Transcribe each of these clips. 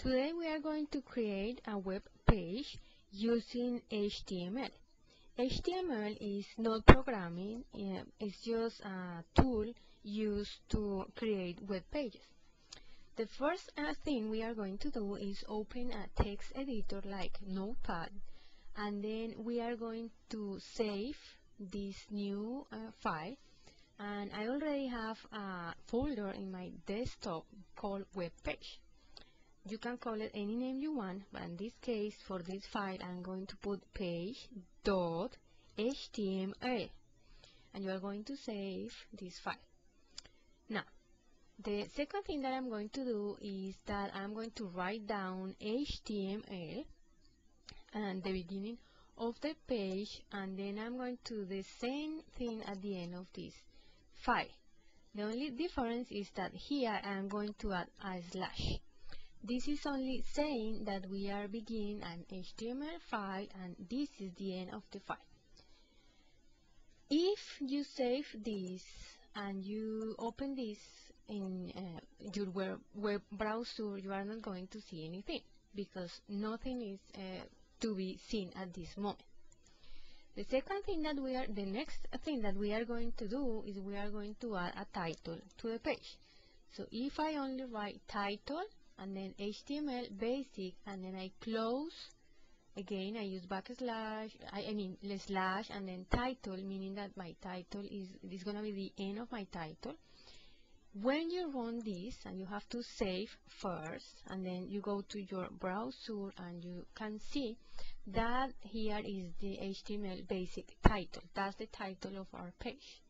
Today we are going to create a web page using HTML. HTML is not programming, it's just a tool used to create web pages. The first thing we are going to do is open a text editor like Notepad, and then we are going to save this new file. And I already have a folder in my desktop called web page. You can call it any name you want, but in this case, for this file, I'm going to put page.html, and you are going to save this file. Now, the second thing that I'm going to do is that I'm going to write down HTML and the beginning of the page, and then I'm going to do the same thing at the end of this file. The only difference is that here I'm going to add a slash. This is only saying that we are beginning an HTML file and this is the end of the file. If you save this and you open this in your web browser, you are not going to see anything because nothing is to be seen at this moment. The next thing that we are going to do is we are going to add a title to the page. So if I only write title and then HTML basic and then I close, again I use backslash, I mean slash and then title, meaning that my title is going to be the end of my title. When you run this, and you have to save first, and then you go to your browser and you can see that here is the HTML basic title. That's the title of our page.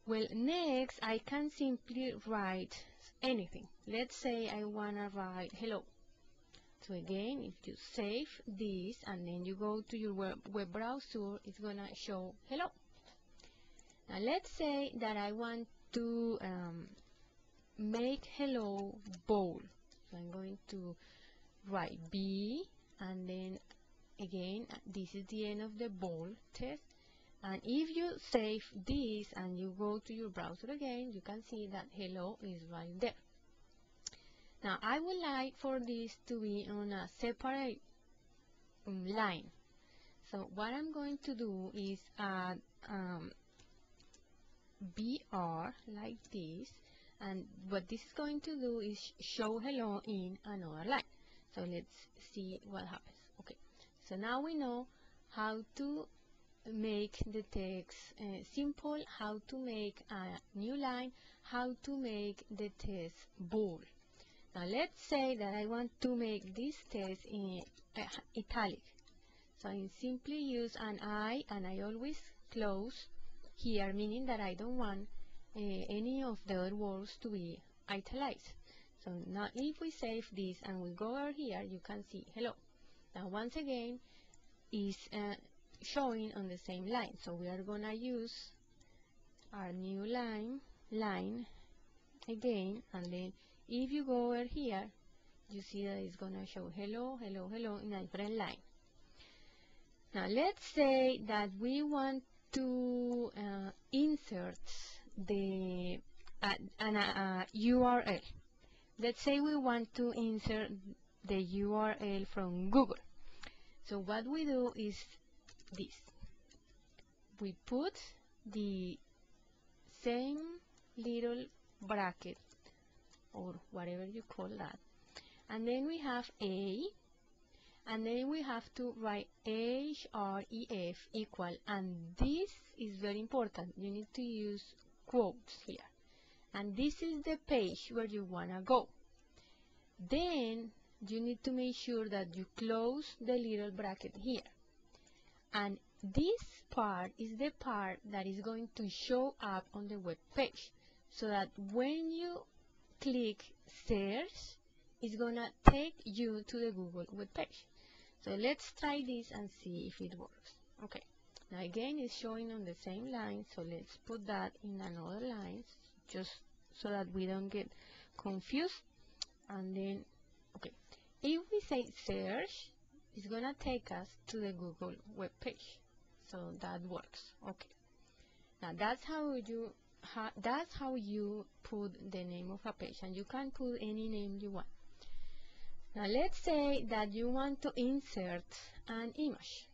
Well, next I can simply write anything. Let's say I want to write hello. So again, if you save this and then you go to your web browser, it's going to show hello. Now let's say that I want to make hello bold. So I'm going to write B, and then again this is the end of the bold test. And if you save this and you go to your browser again, you can see that hello is right there. Now I would like for this to be on a separate line. So what I'm going to do is add BR like this, and what this is going to do is show hello in another line. So let's see what happens. Okay, so now we know how to make the text simple, how to make a new line, how to make the text bold. Now let's say that I want to make this text in italic. So I simply use an I, and I always close here, meaning that I don't want any of the other words to be italicized. So now if we save this and we go over here, you can see hello. Now once again is showing on the same line. So we are gonna use our new line again, and then if you go over here, you see that it's gonna show hello, hello, hello in a different line. Now let's say that we want to insert the URL. Let's say we want to insert the URL from Google. So what we do is this. We put the same little bracket or whatever you call that, and then we have a, and then we have to write href equal, and this is very important. You need to use quotes here, and this is the page where you want to go. Then you need to make sure that you close the little bracket here, and this part is the part that is going to show up on the web page, so that when you click search, it's gonna take you to the Google web page. So let's try this and see if it works. Okay, now again it's showing on the same line, so let's put that in another line just so that we don't get confused. And then okay, if we say search, it's gonna take us to the Google web page, so that works. Okay, now that's how you put the name of a page, and you can put any name you want. Now let's say that you want to insert an image.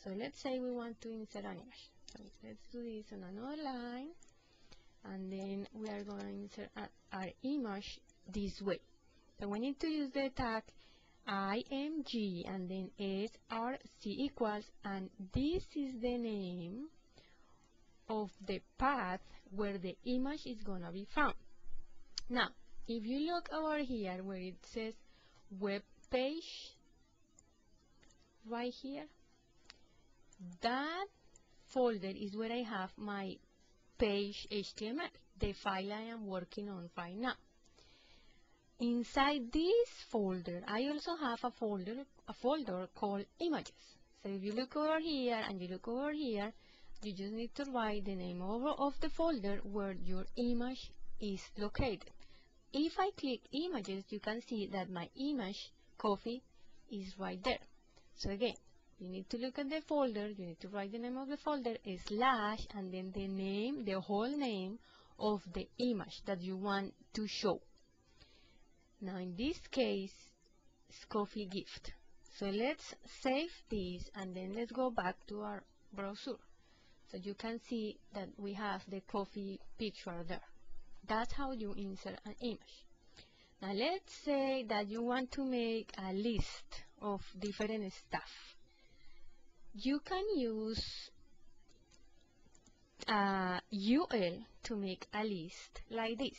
So let's say we want to insert an image. So let's do this on another line, and then we are going to insert our image this way. So we need to use the tag img and then src equals, and this is the name of the path where the image is going to be found. Now, if you look over here where it says web page, right here, that folder is where I have my page HTML, the file I am working on right now. Inside this folder, I also have a folder called images. So if you look over here and you look over here, you just need to write the name of the folder where your image is located. If I click images, you can see that my image, coffee, is right there. So again, you need to look at the folder, you need to write the name of the folder, slash, and then the name, the whole name of the image that you want to show. Now in this case, it's coffee gift. So let's save this and then let's go back to our browser. So you can see that we have the coffee picture there. That's how you insert an image. Now let's say that you want to make a list of different stuff. You can use UL to make a list like this.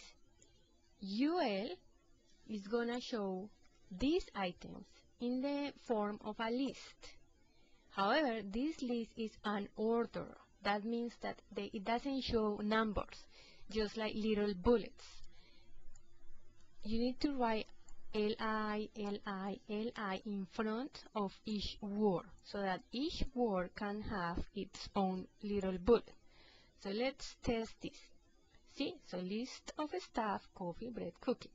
UL is gonna show these items in the form of a list. However, this list is unordered. That means that it doesn't show numbers, just like little bullets. You need to write LI, LI, LI in front of each word so that each word can have its own little bullet. So let's test this. See, so list of stuff, coffee, bread, cookie.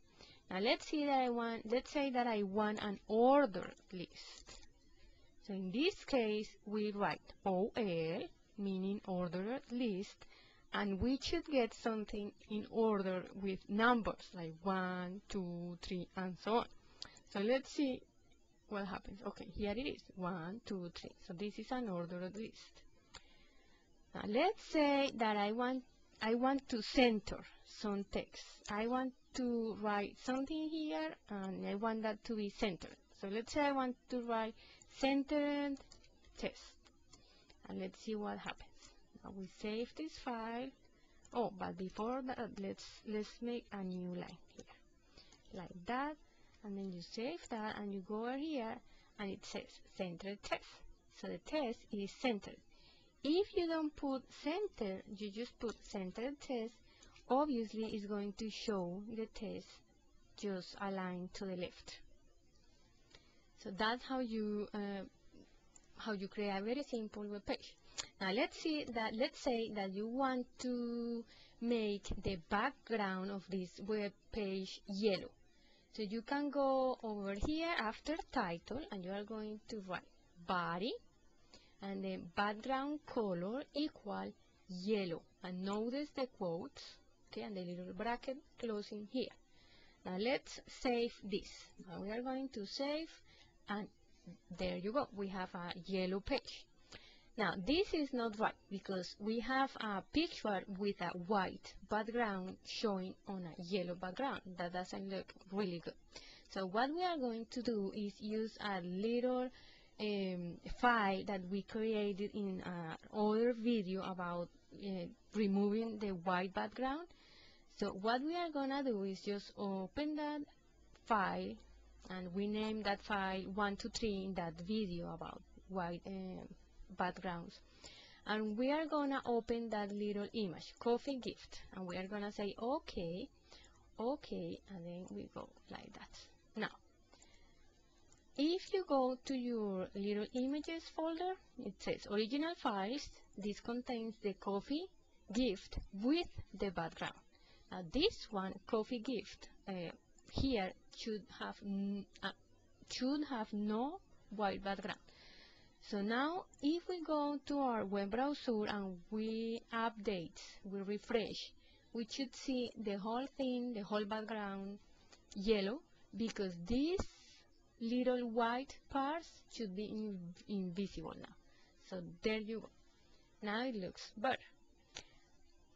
Now let's say that I want an ordered list. So in this case, we write OL, meaning ordered list, and we should get something in order with numbers like 1, 2, 3, and so on. So let's see what happens. Okay, here it is, 1, 2, 3. So this is an ordered list. Now let's say that I want to center some text. I want to write something here, and I want that to be centered. So let's say I want to write centered test, and let's see what happens. Now we save this file. Oh, but before that, let's make a new line here, like that, and then you save that, and you go over here, and it says centered test. So the test is centered. If you don't put center, you just put centered test, obviously it's going to show the test just aligned to the left. So that's how you create a very simple web page. Now let's say that you want to make the background of this web page yellow. So you can go over here after title, and you are going to write body, and then background color equal yellow, and notice the quotes, okay, and the little bracket closing here. Now let's save this. Now we are going to save, and there you go, we have a yellow page. Now this is not right because we have a picture with a white background showing on a yellow background. That doesn't look really good. So what we are going to do is use a little file that we created in other video about removing the white background. So what we are gonna do is just open that file, and we name that file 123 in that video about white backgrounds, and we are gonna open that little image, coffee gift, and we are gonna say okay, and then we go like that. Now if you go to your little images folder, it says original files. This contains the coffee gift with the background. Now this one, coffee gift, here should have no white background. So now if we go to our web browser and we update, we refresh, we should see the whole thing, the whole background yellow, because this little white parts should be invisible now. So there you go. Now it looks better.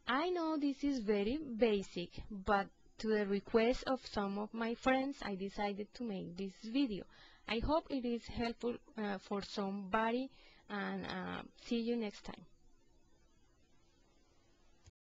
I know this is very basic, but to the request of some of my friends, I decided to make this video. I hope it is helpful for somebody, and see you next time.